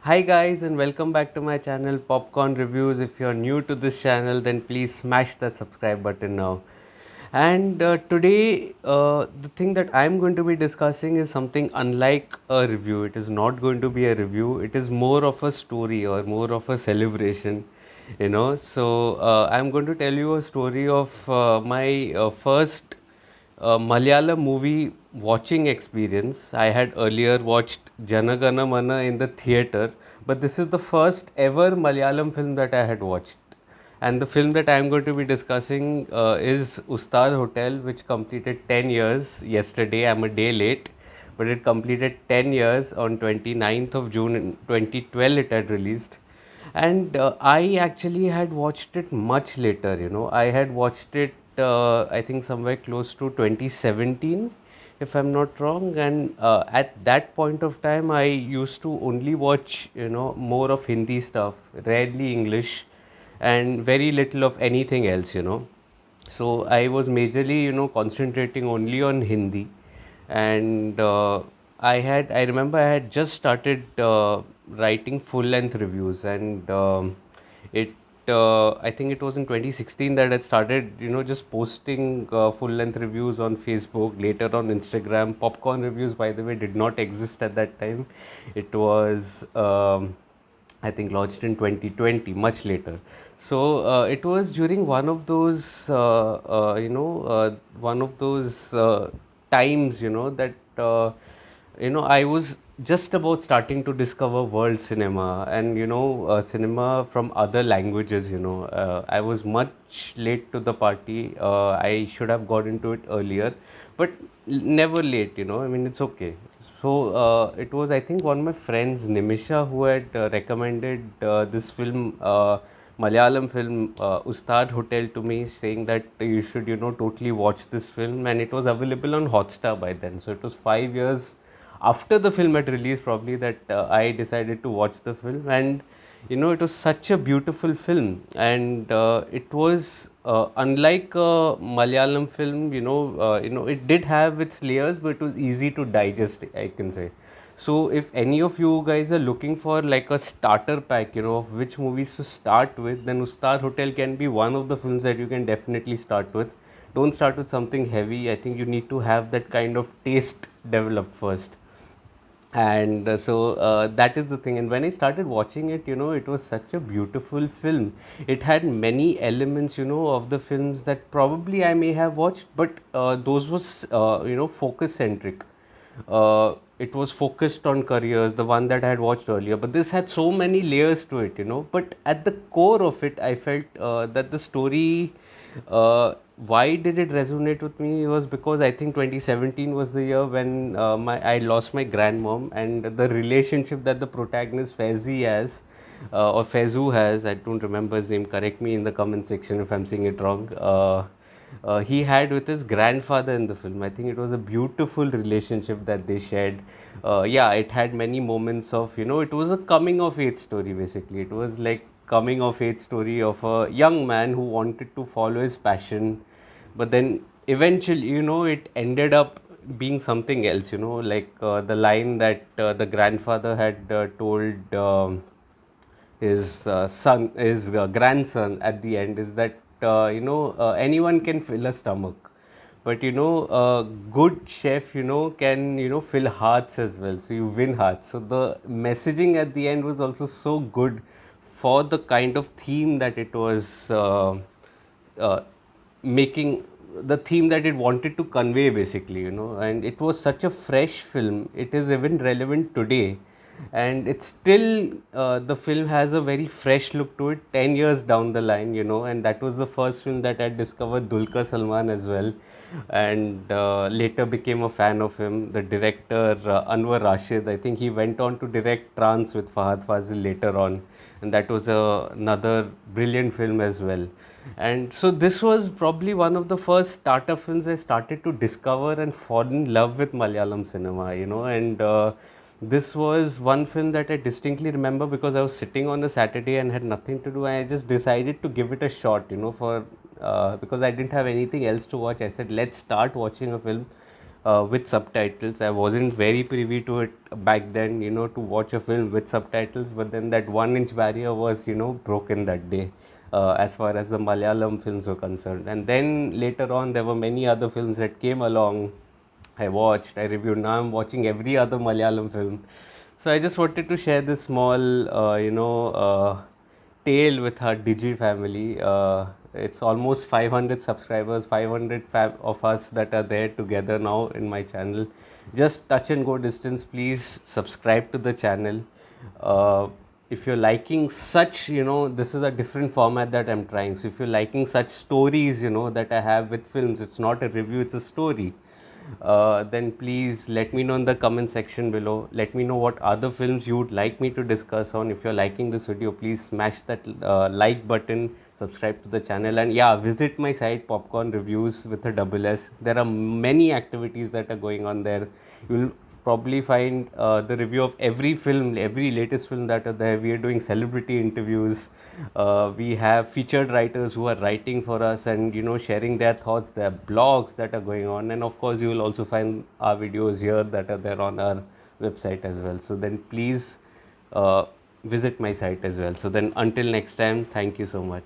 Hi guys and welcome back to my channel Popcorn Reviews. If you're new to this channel then please smash that subscribe button now. And today the thing that I'm going to be discussing is something unlike a review. It is not going to be a review. It is more of a story or more of a celebration, I'm going to tell you a story of my first Malayalam movie watching experience. I had earlier watched Janagana Mana in the theatre, but this is the first ever Malayalam film that I had watched. And the film that I am going to be discussing is Ustad Hotel, which completed 10 years yesterday. I'm a day late, but it completed 10 years on 29th of June in 2012 it had released. And I actually had watched it much later, I had watched it, I think, somewhere close to 2017, if I'm not wrong. And at that point of time, I used to only watch, more of Hindi stuff, rarely English, and very little of anything else. So I was majorly, concentrating only on Hindi, and I remember I had just started writing full length reviews, and it I think it was in 2016 that I started, just posting full length reviews on Facebook, later on Instagram. Popcorn reviews, by the way, did not exist at that time. It was I think launched in 2020, much later. So it was during one of those times, that I was just about starting to discover world cinema and cinema from other languages. I was much late to the party. I should have got into it earlier, but never late. I mean, it's okay. So it was, I think, one of my friends, Nimisha, who had recommended this film, Malayalam film, Ustad Hotel, to me, saying that you should, totally watch this film. And it was available on Hotstar by then. So it was 5 years after the film had released, probably, that I decided to watch the film. And it was such a beautiful film, and it was unlike a Malayalam film. It did have its layers, but it was easy to digest, I can say. So if any of you guys are looking for like a starter pack, of which movies to start with, then Ustad Hotel can be one of the films that you can definitely start with. Don't start with something heavy. I think you need to have that kind of taste developed first. And that is the thing. And when I started watching it, it was such a beautiful film. It had many elements, of the films that probably I may have watched, but those was focus centric. It was focused on careers, the one that I had watched earlier, but this had so many layers to it. But at the core of it, I felt that the story, why did it resonate with me, was because I think 2017 was the year when I lost my grandmom, and the relationship that the protagonist Faizi has, or Faizu has, I don't remember his name, correct me in the comment section if I'm saying it wrong, he had with his grandfather in the film. I think it was a beautiful relationship that they shared. Yeah, it had many moments of, it was a coming of age story basically. It was like coming of age story of a young man who wanted to follow his passion, but then eventually, it ended up being something else, like the line that the grandfather had told his grandson at the end is that anyone can fill a stomach, but a good chef can fill hearts as well. So you win hearts. So the messaging at the end was also so good for the kind of theme that it was uh, making, the theme that it wanted to convey basically, and it was such a fresh film. It is even relevant today, and it's still, the film has a very fresh look to it 10 years down the line, and that was the first film that I discovered Dulquer Salmaan as well, and later became a fan of him. The director, Anwar Rasheed, I think he went on to direct Trance with Fahad Fazil later on, and that was another brilliant film as well. And so this was probably one of the first starter films I started to discover and fall in love with Malayalam cinema, and this was one film that I distinctly remember because I was sitting on a Saturday and had nothing to do, and I just decided to give it a shot, for because I didn't have anything else to watch. I said, let's start watching a film with subtitles. I wasn't very privy to it back then, to watch a film with subtitles, but then that 1 inch barrier was, broken that day. As far as the Malayalam films were concerned. And then later on, there were many other films that came along. I watched, I reviewed. Now I'm watching every other Malayalam film. So I just wanted to share this small, tale with our Digi family. It's almost 500 subscribers, 500 of us that are there together now in my channel. Just touch and go distance. Please subscribe to the channel. If you're liking such, this is a different format that I'm trying. So if you're liking such stories, that I have with films, it's not a review, it's a story. Then please let me know in the comment section below. Let me know what other films you would like me to discuss on. If you're liking this video, please smash that like button, subscribe to the channel, and yeah, visit my site Popcorn Reviews with a double S. There are many activities that are going on there. You'll probably find the review of every film, every latest film that are there. We are doing celebrity interviews. We have featured writers who are writing for us and sharing their thoughts, their blogs that are going on, and of course you will also find our videos here that are there on our website as well. So then please visit my site as well. So then until next time, thank you so much.